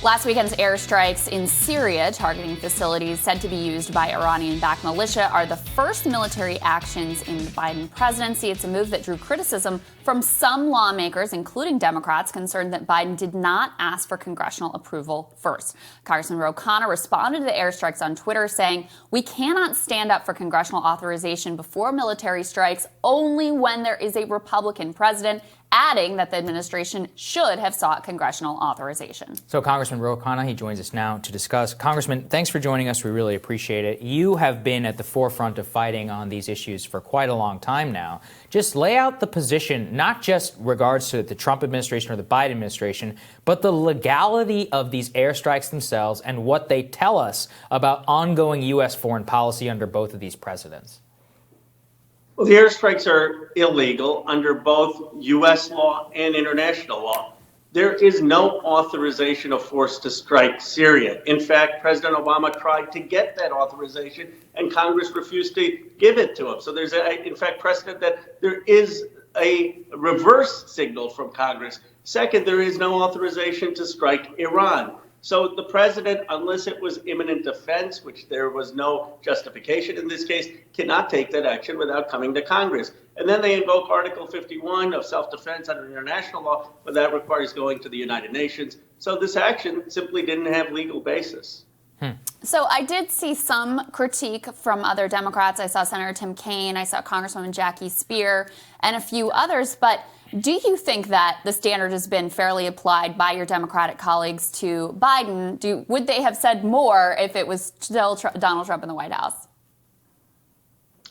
Last weekend's airstrikes in Syria targeting facilities said to be used by Iranian-backed militia are the first military actions in the Biden presidency. It's a move that drew criticism from some lawmakers, including Democrats, concerned that Biden did not ask for congressional approval first. Congressman Khanna responded to the airstrikes on Twitter saying, "We cannot stand up for congressional authorization before military strikes only when there is a Republican president," adding that the administration should have sought congressional authorization. So Congressman Khanna, he joins us now to discuss. Congressman, thanks for joining us. We really appreciate it. You have been at the forefront of fighting on these issues for quite a long time now. Just lay out the position, not just regards to the Trump administration or the Biden administration, but the legality of these airstrikes themselves and what they tell us about ongoing U.S. foreign policy under both of these presidents. Well, the airstrikes are illegal under both U.S. law and international law. There is no authorization of force to strike Syria. In fact, President Obama tried to get that authorization, and Congress refused to give it to him. So there's, in fact, precedent that there is a reverse signal from Congress. Second, there is no authorization to strike Iran. So the president, unless it was imminent defense, which there was no justification in this case, cannot take that action without coming to Congress. And then they invoke Article 51 of self-defense under international law, but that requires going to the United Nations. So this action simply didn't have legal basis. So I did see some critique from other Democrats. I saw Senator Tim Kaine, I saw Congresswoman Jackie Speer, and a few others. But do you think that the standard has been fairly applied by your Democratic colleagues to Biden? Would they have said more if it was still Donald Trump in the White House?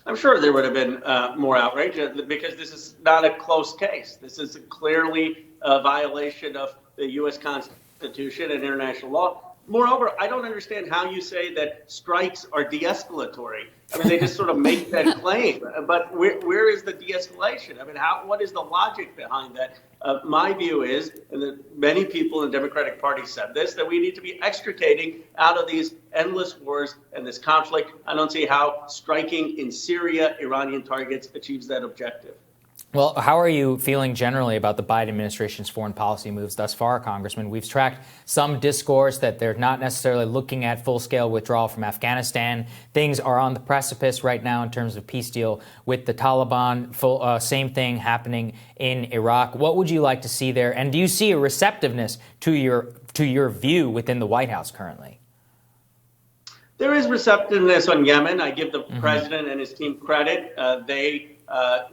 I'm sure there would have been more outrage because this is not a close case. This is clearly a violation of the U.S. Constitution and international law. Moreover, I don't understand how you say that strikes are de-escalatory. I mean, they just sort of make that claim. But where is the de-escalation? I mean, what is the logic behind that? My view is, and that many people in the Democratic Party said this, that we need to be extricating out of these endless wars and this conflict. I don't see how striking in Syria Iranian targets achieves that objective. Well, how are you feeling generally about the Biden administration's foreign policy moves thus far, Congressman? We've tracked some discourse that they're not necessarily looking at full-scale withdrawal from Afghanistan. Things are on the precipice right now in terms of peace deal with the Taliban. Same thing happening in Iraq. What would you like to see there? And do you see a receptiveness to your view within the White House currently? There is receptiveness on Yemen. I give the president and his team credit. They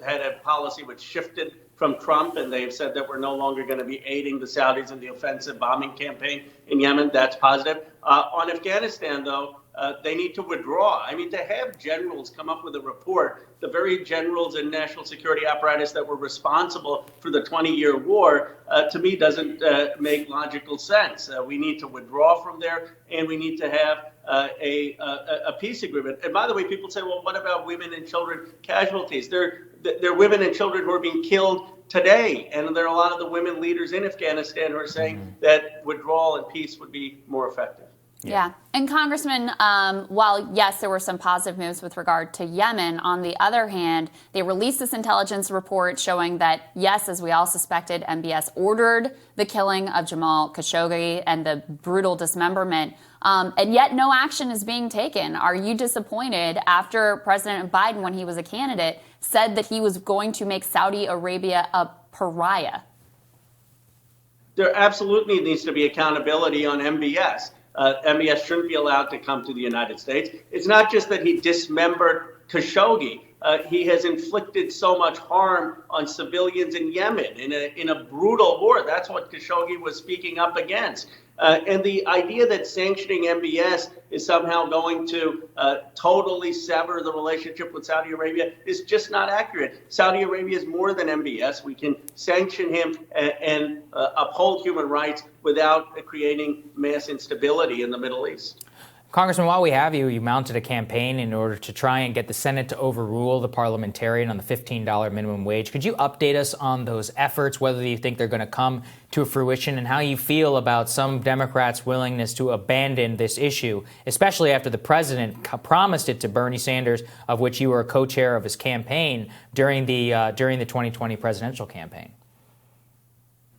had a policy which shifted from Trump, and they've said that we're no longer going to be aiding the Saudis in the offensive bombing campaign in Yemen. That's positive. On Afghanistan, though, they need to withdraw. I mean, to have generals come up with a report, the very generals and national security apparatus that were responsible for the 20-year war, to me doesn't make logical sense. We need to withdraw from there, and we need to have a peace agreement. And by the way, people say, well, what about women and children casualties? There are women and children who are being killed today. And there are a lot of the women leaders in Afghanistan who are saying that withdrawal and peace would be more effective. Yeah. And Congressman, while, yes, there were some positive moves with regard to Yemen, on the other hand, they released this intelligence report showing that, yes, as we all suspected, MBS ordered the killing of Jamal Khashoggi and the brutal dismemberment, and yet no action is being taken. Are you disappointed after President Biden, when he was a candidate, said that he was going to make Saudi Arabia a pariah? There absolutely needs to be accountability on MBS. MBS shouldn't be allowed to come to the United States. It's not just that he dismembered Khashoggi. He has inflicted so much harm on civilians in Yemen in a brutal war. That's what Khashoggi was speaking up against. And the idea that sanctioning MBS is somehow going to totally sever the relationship with Saudi Arabia is just not accurate. Saudi Arabia is more than MBS. We can sanction him and uphold human rights without creating mass instability in the Middle East. Congressman, while we have you, you mounted a campaign in order to try and get the Senate to overrule the parliamentarian on the $15 minimum wage. Could you update us on those efforts, whether you think they're going to come to fruition, and how you feel about some Democrats' willingness to abandon this issue, especially after the president promised it to Bernie Sanders, of which you were a co-chair of his campaign during the 2020 presidential campaign?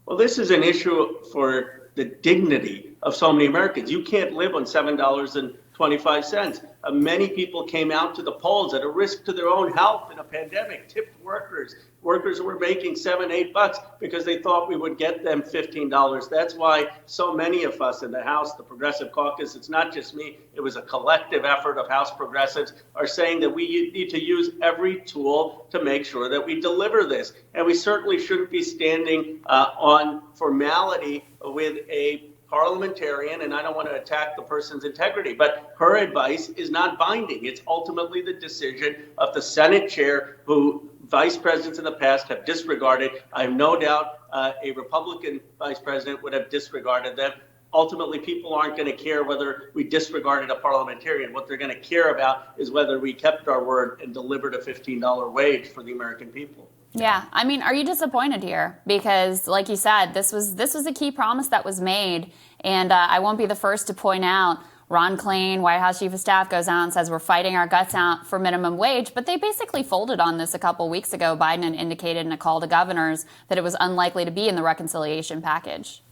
Well, this is an issue for the dignity of so many Americans. You can't live on $7.25. Many people came out to the polls at a risk to their own health in a pandemic, tipped workers who were making $7, $8 because they thought we would get them $15. That's why so many of us in the House, the Progressive Caucus, it's not just me, it was a collective effort of House progressives, are saying that we need to use every tool to make sure that we deliver this. And we certainly shouldn't be standing on formality with a parliamentarian, and I don't want to attack the person's integrity, but her advice is not binding. It's ultimately the decision of the Senate chair, who vice presidents in the past have disregarded. I have no doubt a Republican vice president would have disregarded them. Ultimately, people aren't going to care whether we disregarded a parliamentarian. What they're going to care about is whether we kept our word and delivered a $15 wage for the American people. Yeah, I mean, are you disappointed here? Because, like you said, this was a key promise that was made, and I won't be the first to point out. Ron Klain, White House Chief of Staff, goes out and says we're fighting our guts out for minimum wage, but they basically folded on this a couple weeks ago. Biden had indicated in a call to governors that it was unlikely to be in the reconciliation package.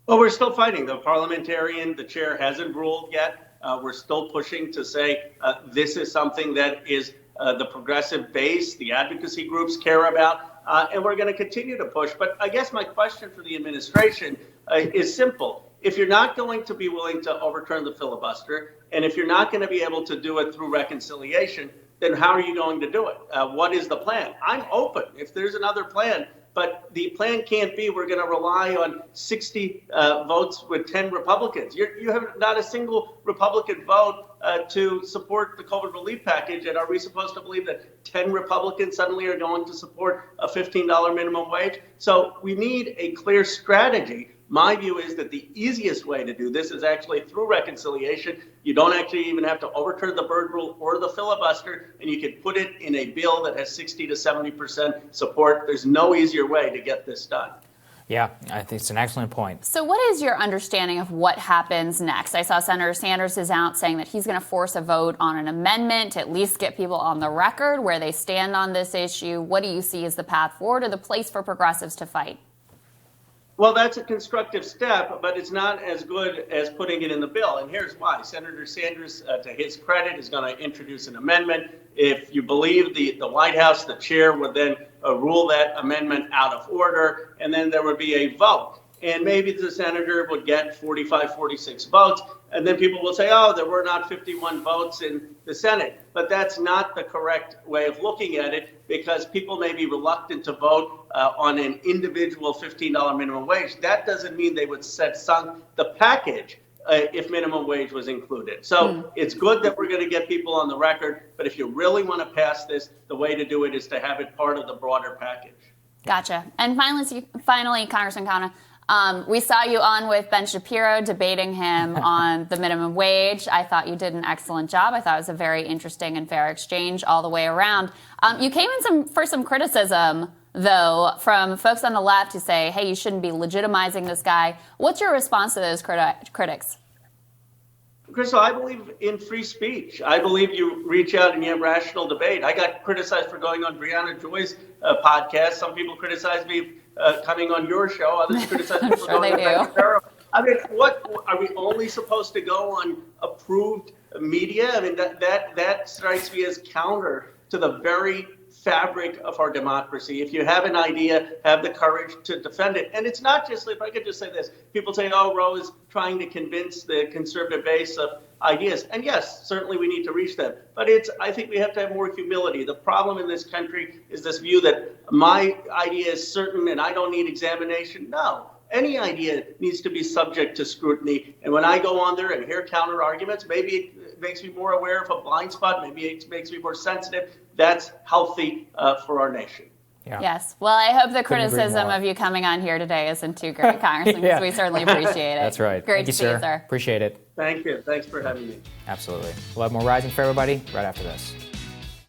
Well, we're still fighting. The parliamentarian, the chair, hasn't ruled yet. We're still pushing to say this is something that is the progressive base, the advocacy groups care about, and we're going to continue to push. But I guess my question for the administration is simple. If you're not going to be willing to overturn the filibuster, and if you're not going to be able to do it through reconciliation, then how are you going to do it? What is the plan? I'm open if there's another plan. But the plan can't be we're going to rely on 60 votes with 10 Republicans. You have not a single Republican vote to support the COVID relief package. And are we supposed to believe that 10 Republicans suddenly are going to support a $15 minimum wage? So we need a clear strategy. My view is that the easiest way to do this is actually through reconciliation. You don't actually even have to overturn the Byrd rule or the filibuster, and you can put it in a bill that has 60 to 70% support. There's no easier way to get this done. Yeah, I think it's an excellent point. So what is your understanding of what happens next? I saw Senator Sanders is out saying that he's going to force a vote on an amendment to at least get people on the record where they stand on this issue. What do you see as the path forward or the place for progressives to fight? Well, that's a constructive step, but it's not as good as putting it in the bill. And here's why. Senator Sanders, to his credit, is going to introduce an amendment. If you believe the White House, the chair would then rule that amendment out of order, and then there would be a vote. And maybe the senator would get 45, 46 votes, and then people will say, oh, there were not 51 votes in the Senate. But that's not the correct way of looking at it, because people may be reluctant to vote on an individual $15 minimum wage. That doesn't mean they would set aside the package if minimum wage was included. So it's good that we're going to get people on the record, but if you really want to pass this, the way to do it is to have it part of the broader package. Gotcha. And finally, Congressman Khanna, we saw you on with Ben Shapiro debating him on the minimum wage. I thought you did an excellent job. I thought it was a very interesting and fair exchange all the way around. You came in for some criticism, though, from folks on the left who say, hey, you shouldn't be legitimizing this guy. What's your response to those critics? Crystal, I believe in free speech. I believe you reach out and you have rational debate. I got criticized for going on Brianna Joy's podcast. Some people criticize me coming on your show. Others criticize me for going on Shapiro. I mean, what are we only supposed to go on approved media? I mean, that strikes me as counter to the very fabric of our democracy. If you have an idea, have the courage to defend it. And it's not just, if I could just say this, people say, oh, Roe is trying to convince the conservative base of ideas. And yes, certainly we need to reach them. But I think we have to have more humility. The problem in this country is this view that my idea is certain and I don't need examination. No. Any idea needs to be subject to scrutiny. And when I go on there and hear counter arguments, maybe it makes me more aware of a blind spot. Maybe it makes me more sensitive. That's healthy for our nation. Yeah. Yes. Well, I hope the criticism of you coming on here today isn't too great, Congressman, because we certainly appreciate it. That's right. Great Thank you, to see you, sir. sir. Appreciate it. Thank you. Thanks for having me. Absolutely. We'll have more Rising for everybody right after this.